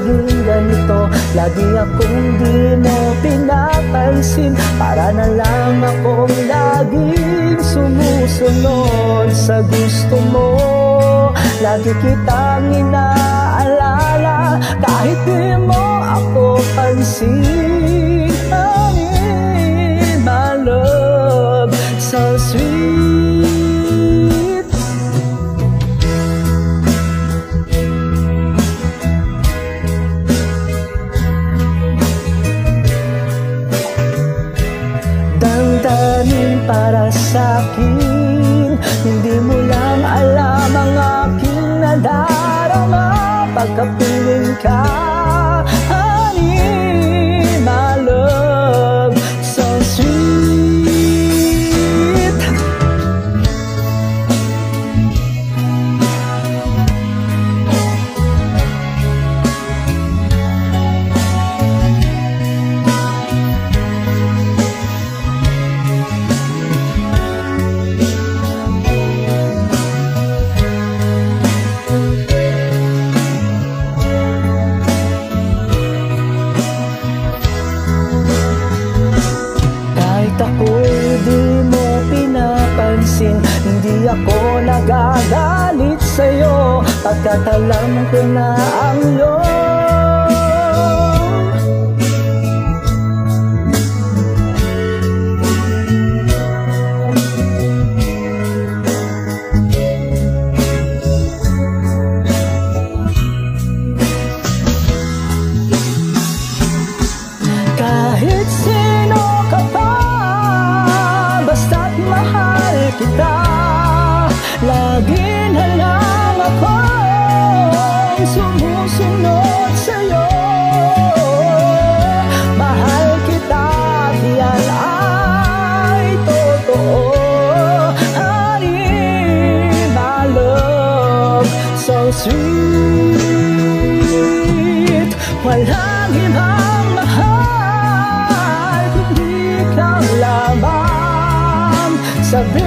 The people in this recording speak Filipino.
laging ganito. Lagi akong di mo pinapansin, para na lang akong laging sumusunod sa gusto mo. Lagi kitang inaalala, kahit di mo ako pansin. Honey, my love, so sweet. Damdamin para sa'kin, hindi mo lang alam ang aking nadarama pagkapiling ka. Honey, my love, so sweet. Ako'y di mo pinapansin, hindi ako nagagalit sa'yo, pagkat alam ko na ang kahit sino ka pa, basta't mahal kita. Lagi na lang akong sumusunod sa'yo. Mahal kita, yan ay totoo. Honey, my love, so sweet. Walang ibang mahal kundi ikaw lamang. Sabi